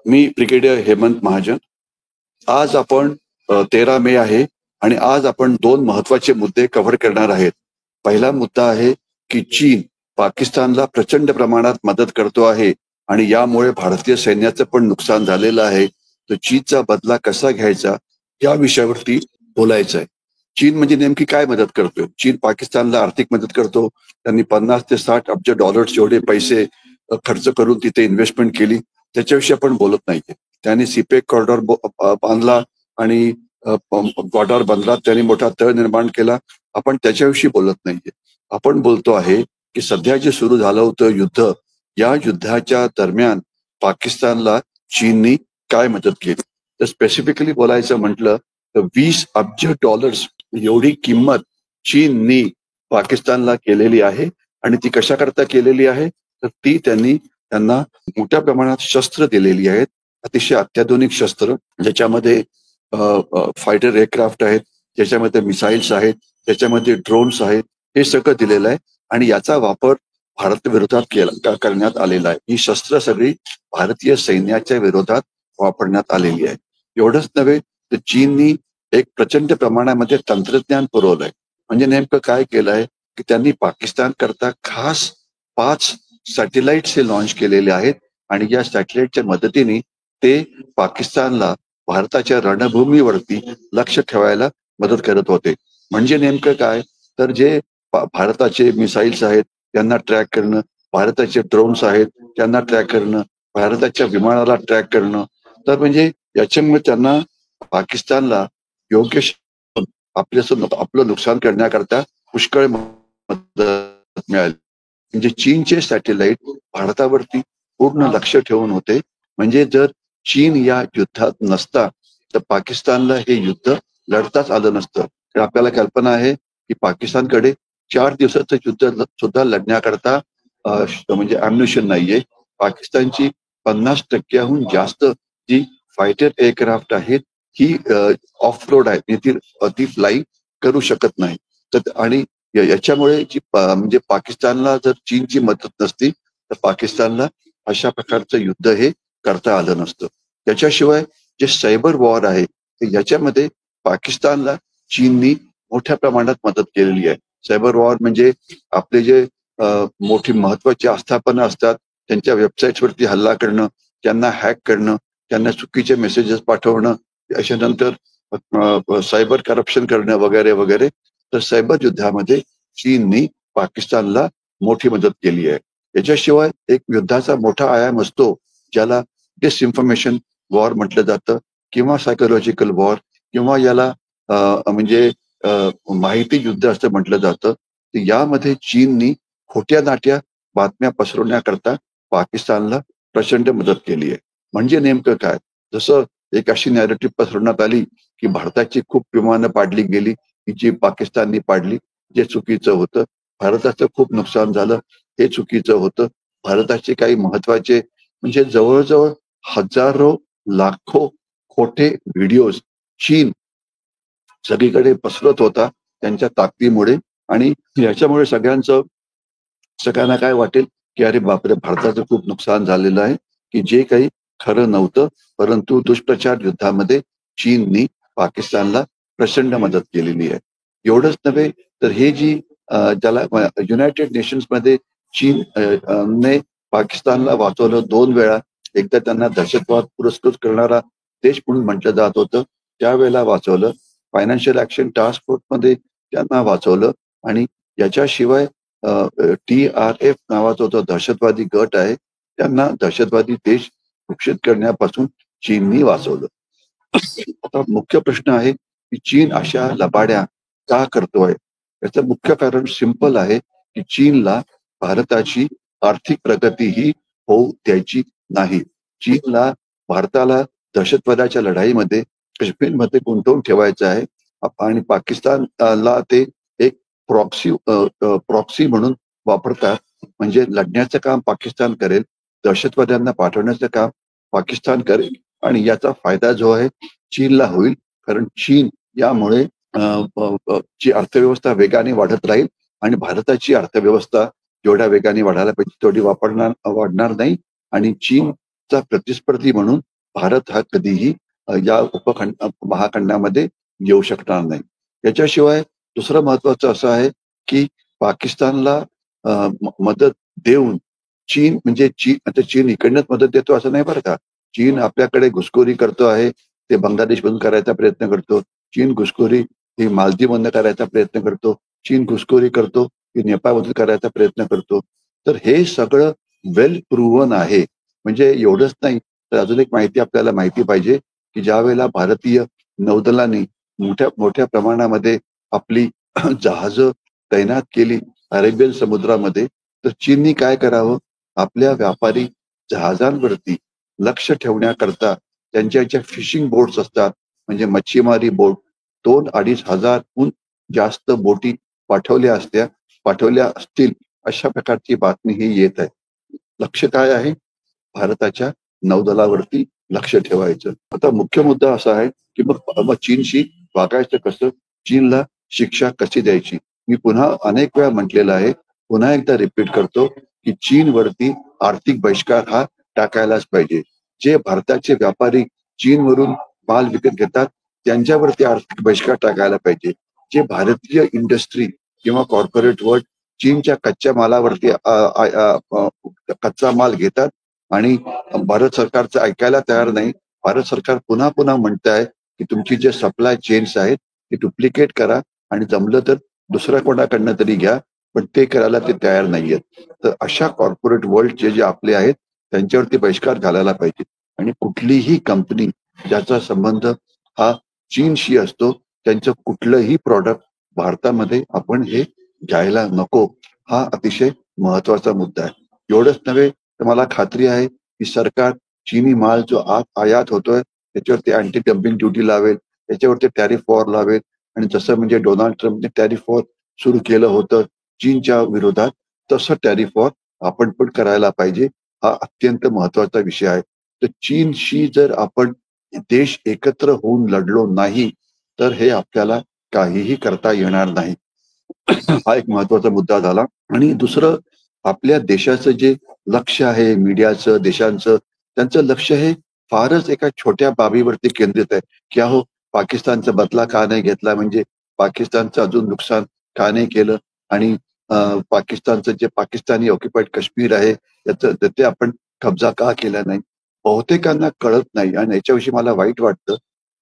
मी brigadier Hemant Mahajan. आज आपण 13 मे आहे आणि आज आपण दोन महत्वाचे मुद्दे कव्हर करणार आहेत. पहिला मुद्दा आहे की चीन पाकिस्तानला प्रचंड प्रमाणात मदत करतो आहे आणि यामुळे भारतीय सैन्याचं पण नुकसान झालेलं आहे. तर चीनचा बदला कसा घ्यायचा या विषयावरती बोलायचं आहे. चीन म्हणजे नेमकी काय मदत करतोय? चीन पाकिस्तानला आर्थिक मदत करतो. त्यांनी 50 ते 60 अब्ज डॉलर्स जेवढे पैसे खर्च करून तिथे इन्व्हेस्टमेंट केली त्याच्याविषयी आपण बोलत नाहीये. त्यांनी सीपेक कॉरिडॉर बांधला आणि बॉर्डर बंदरात त्यांनी मोठा तळ निर्माण केला. आपण त्याच्याविषयी बोलत नाहीये. आपण बोलतो आहे की सध्या जे सुरू झालं होतं युद्ध, या युद्धाच्या दरम्यान पाकिस्तानला चीननी काय मदत केली. तर स्पेसिफिकली बोलायचं म्हटलं तर 20 अब्ज डॉलर्स एवढी किंमत चीननी पाकिस्तानला केलेली आहे. आणि ती कशा करता केलेली आहे? तर ती त्यांना मोठ्या प्रमाणात शस्त्र दिलेली आहेत. अतिशय अत्याधुनिक शस्त्र, ज्याच्यामध्ये फायटर एअरक्राफ्ट आहेत, ज्याच्यामध्ये मिसाईल्स आहेत, ज्याच्यामध्ये ड्रोन्स आहेत. हे सगळं दिलेलं आहे आणि याचा वापर भारत विरोधात करण्यात आलेला आहे. ही शस्त्र सगळी भारतीय सैन्याच्या विरोधात वापरण्यात आलेली आहे. एवढंच नव्हे तर चीननी एक प्रचंड प्रमाणामध्ये तंत्रज्ञान पुरवलंय. म्हणजे नेमकं काय केलंय की त्यांनी पाकिस्तान करता खास 5 सॅटेलाइट्स हे लॉन्च केलेले आहेत आणि या सॅटेलाइटच्या मदतीने ते पाकिस्तानला भारताच्या रणभूमीवरती लक्ष ठेवायला मदत करत होते. म्हणजे नेमकं काय, तर जे भारताचे मिसाईल्स आहेत त्यांना ट्रॅक करणं, भारताचे ड्रोन्स आहेत त्यांना ट्रॅक करणं, भारताच्या विमानाला ट्रॅक करणं. तर म्हणजे याच्यामुळे त्यांना पाकिस्तानला योग्य आपलं नुकसान करण्याकरता पुष्कळ मदत मिळाली. म्हणजे चीनचे सॅटेलाइट भारतावरती पूर्ण लक्ष ठेवून होते. म्हणजे जर चीन या युद्धात नसता तर पाकिस्तानला हे युद्ध लढताच आलं नसतं. तर आपल्याला कल्पना आहे की पाकिस्तानकडे 4 दिवसाचं युद्ध सुद्धा लढण्याकरता म्हणजे अम्युनिशन नाहीये. पाकिस्तानची 50% जास्त जी फायटर एअरक्राफ्ट आहेत ही ऑफ रोड आहेत, ती फ्लाय करू शकत नाही. तर आणि याच्यामुळे म्हणजे पाकिस्तानला जर चीनची मदत नसती तर पाकिस्तानला अशा प्रकारचं युद्ध हे करता आलं नसतं. त्याच्याशिवाय जे सायबर वॉर आहे याच्यामध्ये पाकिस्तानला चीननी मोठ्या प्रमाणात मदत केलेली आहे. सायबर वॉर म्हणजे आपले जे मोठी महत्वाची आस्थापनं असतात त्यांच्या वेबसाईट्सवरती हल्ला करणं, त्यांना हॅक करणं, त्यांना चुकीचे मेसेजेस पाठवणं, याच्यानंतर सायबर करप्शन करणं वगैरे वगैरे. तर सायबर युद्धामध्ये चीननी पाकिस्तानला मोठी मदत केली आहे. याच्याशिवाय एक युद्धाचा मोठा आयाम असतो ज्याला डिसइन्फॉर्मेशन वॉर म्हटलं जातं किंवा सायकोलॉजिकल वॉर किंवा याला म्हणजे माहिती युद्ध असं म्हटलं जातं. तर यामध्ये चीननी खोट्या नाट्या बातम्या पसरवण्याकरता पाकिस्तानला प्रचंड मदत केली आहे. म्हणजे नेमकं काय, जसं एक अशी नॅरेटिव्ह पसरवण्यात आली की भारताची खूप विमानं पाडली गेली की जी पाकिस्ताननी पाडली, जे चुकीचं होतं. भारताचं खूप नुकसान झालं, हे चुकीचं होतं. भारताचे काही महत्वाचे म्हणजे जवळजवळ हजारो लाखो खोटे व्हिडिओज चीन सगळीकडे पसरत होता त्यांच्या ताकदीमुळे. आणि याच्यामुळे सगळ्यांना काय वाटेल की अरे बापरे, भारताचं खूप नुकसान झालेलं आहे, की जे काही खरं नव्हतं. परंतु दुष्प्रचार युद्धामध्ये चीननी पाकिस्तानला प्रचंड मदत केलेली आहे. एवढंच नव्हे तर हे जी ज्याला युनायटेड नेशन्स मध्ये चीन ने पाकिस्तानला वाचवलं 2 वेळा. एकदा त्यांना दहशतवाद पुरस्कृत करणारा देश म्हणून म्हटलं जात होतं, त्यावेळेला वाचवलं. फायनान्शियल ऍक्शन टास्क फोर्स मध्ये त्यांना वाचवलं. आणि याच्याशिवाय TRF नावाचा जो दहशतवादी गट आहे त्यांना दहशतवादी देश घोषित करण्यापासून चीननी वाचवलं. आता मुख्य प्रश्न आहे की चीन अशा लबाड्या का करतोय? याचं मुख्य कारण सिंपल आहे की चीनला भारताची आर्थिक प्रगती ही होऊ द्यायची नाही. चीनला भारताला दहशतवादाच्या लढाईमध्ये काश्मीरमध्ये गुंतवून ठेवायचं आहे आणि पाकिस्तानला ते एक प्रॉक्सी म्हणून वापरतात. म्हणजे लढण्याचं काम पाकिस्तान करेल, दहशतवाद्यांना पाठवण्याचं काम पाकिस्तान करेल आणि याचा फायदा जो आहे चीनला होईल. कारण चीन यामुळे ची अर्थव्यवस्था वेगाने वाढत राहील आणि भारताची अर्थव्यवस्था जेवढ्या वेगाने वाढायला पाहिजे तेवढी वाढणार नाही. आणि चीनचा प्रतिस्पर्धी म्हणून भारत हा कधीही या महाखंडामध्ये येऊ शकणार नाही. याच्याशिवाय दुसरं महत्वाचं असं आहे की पाकिस्तानला मदत देऊन चीन म्हणजे चीन आता चीन इकडनंच मदत देतो असं नाही बरं का. चीन आपल्याकडे घुसखोरी करतो आहे. ते बांगलादेश बंद करायचा प्रयत्न करतो. चीन घुसखोरी ही मालदीव बंद करायचा प्रयत्न करतो. चीन घुसखोरी करतो की नेपाळमधून करायचा प्रयत्न करतो. तर हे सगळं वेल प्रूव्हन आहे. म्हणजे एवढंच नाही तर अजून एक माहिती आपल्याला माहिती पाहिजे की ज्या वेळेला भारतीय नौदलाने मोठ्या मोठ्या प्रमाणामध्ये आपली जहाजं तैनात केली अरेबियन समुद्रामध्ये, तर चीननी काय करावं, आपल्या व्यापारी जहाजांवरती लक्ष ठेवण्याकरता त्यांच्या ज्या फिशिंग बोट्स असतात म्हणजे मच्छीमारी बोट 2-2.5 हजारहून जास्त बोटी पाठवल्या असतील अशा प्रकारची बातमी ही येत आहे. लक्ष काय आहे? भारताच्या नौदलावरती लक्ष ठेवायचं. आता मुख्य मुद्दा असा आहे की मग चीनशी वागायचं कसं? चीनला शिक्षा कशी द्यायची? मी पुन्हा अनेक वेळा म्हटलेलं आहे, पुन्हा एकदा रिपीट करतो की चीनवरती आर्थिक बहिष्कार हा टाकायलाच पाहिजे. जे भारताचे व्यापारी चीनवरून माल विकत घेतात त्यांच्यावरती आर्थिक बहिष्कार टाकायला पाहिजे. जे भारतीय इंडस्ट्री किंवा कॉर्पोरेट वर्ल्ड चीनच्या कच्च्या मालावरती कच्चा माल घेतात आणि भारत सरकारचं ऐकायला तयार नाही. भारत सरकार पुन्हा पुन्हा म्हणत आहे की तुमची जे सप्लाय चेन्स आहेत ते डुप्लिकेट करा आणि जमलं तर दुसऱ्या कोणाकडनं तरी घ्या, पण ते करायला ते तयार नाहीयेत. तर अशा कॉर्पोरेट वर्ल्डचे जे आपले आहेत त्यांच्यावरती बहिष्कार घालायला पाहिजे. आणि कुठलीही कंपनी ज्याचा संबंध हा चीनशी असतो त्यांचं कुठलंही प्रॉडक्ट भारतामध्ये आपण हे घ्यायला नको. हा अतिशय महत्वाचा मुद्दा आहे. एवढंच नव्हे तर मला खात्री आहे की सरकार चीनी माल जो आयात होतोय त्याच्यावरती अँटी डम्पिंग ड्युटी लावेल, त्याच्यावरती टॅरिफ वॉर लावेल आणि जसं म्हणजे डोनाल्ड ट्रम्पने टॅरिफ वॉर सुरू केलं होतं चीनच्या विरोधात, तसं टॅरिफ वॉर आपण पण करायला पाहिजे. हा अत्यंत महत्वाचा विषय आहे. तर चीनशी जर आपण देश एकत्र होऊन लढलो नाही तर हे आपल्याला काहीही करता येणार नाही. हा एक महत्वाचा मुद्दा झाला. आणि दुसरं, आपल्या देशाचं जे लक्ष आहे मीडियाचं देशांचं, त्यांचं लक्ष हे फारच एका छोट्या बाबीवरती केंद्रित आहे की अहो पाकिस्तानचा बदला का नाही घेतला, म्हणजे पाकिस्तानचं अजून नुकसान का नाही केलं आणि पाकिस्तानचं जे पाकिस्तानी ऑक्युपाईड काश्मीर आहे त्याचं ते आपण कब्जा का केला नाही. बहुतेकांना कळत नाही आणि याच्याविषयी मला वाईट वाटतं.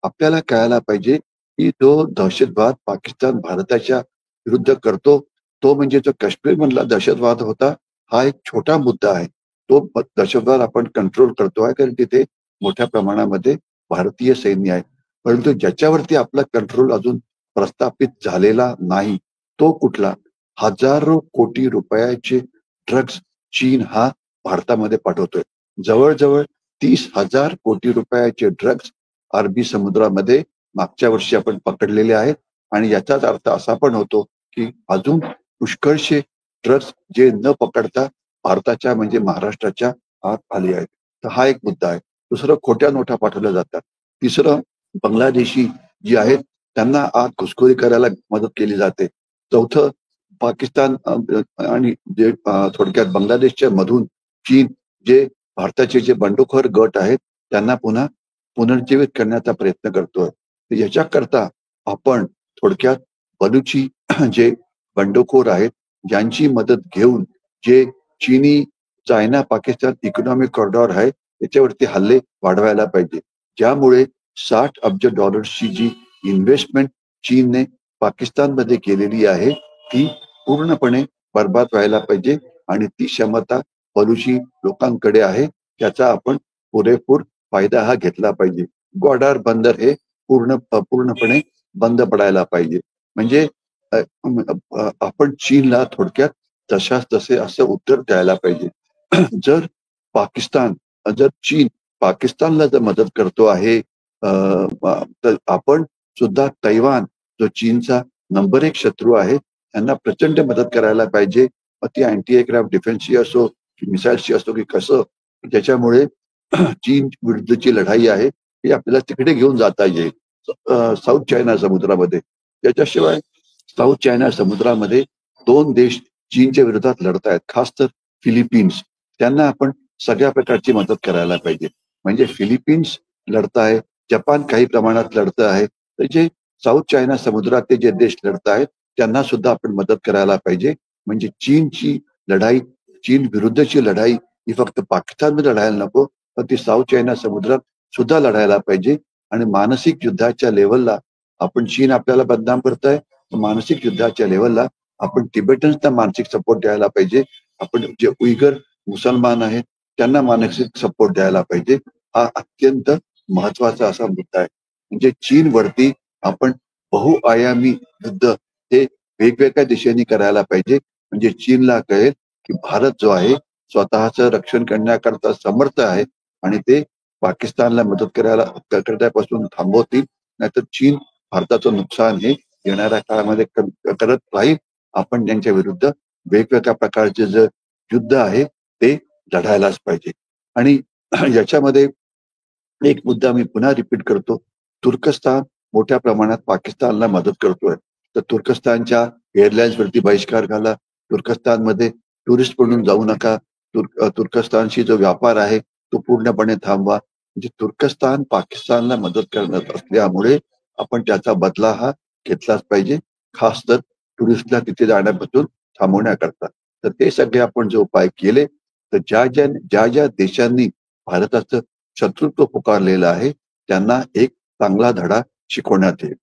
आपल्याला कळायला पाहिजे की जो दहशतवाद पाकिस्तान भारताच्या विरुद्ध करतो तो म्हणजे जो काश्मीर मधला दहशतवाद होता हा एक छोटा मुद्दा आहे. तो दहशतवाद आपण कंट्रोल करतो आहे कारण तिथे मोठ्या प्रमाणामध्ये भारतीय सैन्य आहे. परंतु ज्याच्यावरती आपला कंट्रोल अजून प्रस्थापित झालेला नाही तो कुठला? हजारो कोटी रुपयाचे ड्रग्ज चीन हा भारतामध्ये पाठवतोय. जवळजवळ 30,000 कोटी रुपयाचे ड्रग्ज अरबी समुद्रामध्ये मागच्या वर्षी आपण पकडलेले आहेत. आणि याचाच अर्थ असा पण होतो की अजून पुष्कळशे ड्रग्ज जे न पकडता भारताच्या म्हणजे महाराष्ट्राच्या आत आले आहेत. तर हा एक मुद्दा आहे. दुसरं, खोट्या नोटा पाठवल्या जातात. तिसरं, बांगलादेशी जी आहेत त्यांना आत घुसखोरी करायला मदत केली जाते. चौथं, पाकिस्तान आणि जे थोडक्यात बांगलादेशच्या मधून चीन जे भारताचे जे बंडखोर गट आहेत त्यांना पुन्हा पुनर्जीवित करण्याचा प्रयत्न करतोय. तर याच्याकरता आपण थोडक्यात बलुची जे बंडखोर आहेत ज्यांची मदत घेऊन जे चीनी चायना पाकिस्तान इकॉनॉमिक कॉरिडॉर आहे त्याच्यावरती हल्ले वाढवायला पाहिजे. ज्यामुळे $60 अब्ज जी इन्व्हेस्टमेंट चीनने पाकिस्तानमध्ये केलेली आहे ती पूर्णपणे बर्बाद व्हायला पाहिजे आणि ती क्षमता बलुची लोकांकडे आहे त्याचा आपण पुरेपूर फायदा हा घेतला पाहिजे. ग्वाडार बंदर हे पूर्णपणे बंद पडायला पाहिजे. म्हणजे आपण चीनला थोडक्यात तशाच तसे असं उत्तर द्यायला पाहिजे. जर पाकिस्तान जर चीन पाकिस्तानला जर मदत करतो आहे तर आपण सुद्धा तैवान जो चीनचा नंबर 1 शत्रू आहे त्यांना प्रचंड मदत करायला पाहिजे. मग ती अँटी एअरक्राफ्ट डिफेन्सची असो की मिसाईल्सची असो की कसं, ज्याच्यामुळे चीन विरुद्धची लढाई आहे ही आपल्याला तिकडे घेऊन जाता येईल साऊथ चायना समुद्रामध्ये. त्याच्याशिवाय साऊथ चायना समुद्रामध्ये 2 देश चीनच्या विरोधात लढतायत, खास तर फिलिपिन्स. त्यांना आपण सगळ्या प्रकारची मदत करायला पाहिजे. म्हणजे फिलिपिन्स लढत आहे, जपान काही प्रमाणात लढत आहे, तर जे साऊथ चायना समुद्रातले जे देश लढत आहेत त्यांना सुद्धा आपण मदत करायला पाहिजे. म्हणजे चीनची लढाई, चीन विरुद्धची लढाई ही फक्त पाकिस्तानमध्ये लढायला नको, पण ती साऊथ चायना समुद्रात सुद्धा लढायला पाहिजे. आणि मानसिक युद्धाच्या लेवलला आपण, चीन आपल्याला बदनाम करताय, मानसिक युद्धाच्या लेवलला आपण तिबेटन्सना मानसिक सपोर्ट द्यायला पाहिजे. आपण जे उयगर मुसलमान आहेत त्यांना मानसिक सपोर्ट द्यायला पाहिजे. हा अत्यंत महत्वाचा असा मुद्दा आहे. म्हणजे चीनवरती आपण बहुआयामी युद्ध हे वेगवेगळ्या दिशेने करायला पाहिजे. म्हणजे चीनला कळेल की भारत जो आहे स्वतःचं रक्षण करण्याकरता समर्थ आहे आणि ते पाकिस्तानला मदत करायला करण्यापासून थांबवतील, नाहीतर चीन भारताचं नुकसान हे येणाऱ्या काळामध्ये करत राहील. आपण त्यांच्या विरुद्ध वेगवेगळ्या प्रकारचे जे युद्ध आहे ते लढायलाच पाहिजे. आणि याच्यामध्ये एक मुद्दा मी पुन्हा रिपीट करतो. तुर्कस्तान मोठ्या प्रमाणात पाकिस्तानला मदत करतोय. तर तुर्कस्तानच्या एअरलाईन्सवरती बहिष्कार घाला. तुर्कस्तानमध्ये टुरिस्ट म्हणून जाऊ नका. तुर्कस्तानशी जो व्यापार आहे तो पूर्णपणे थांबवा. म्हणजे तुर्कस्तान पाकिस्तानला मदत करत असल्यामुळे आपण त्याचा बदला हा घेतलाच पाहिजे. खास तर टुरिस्टला तिथे जाण्यापासून थांबवण्याकरता. तर ते सगळे आपण जे उपाय केले, तर ज्या देशांनी भारताचं शत्रुत्व पुकारलेलं आहे त्यांना एक चांगला धडा शिकवण्यात येईल.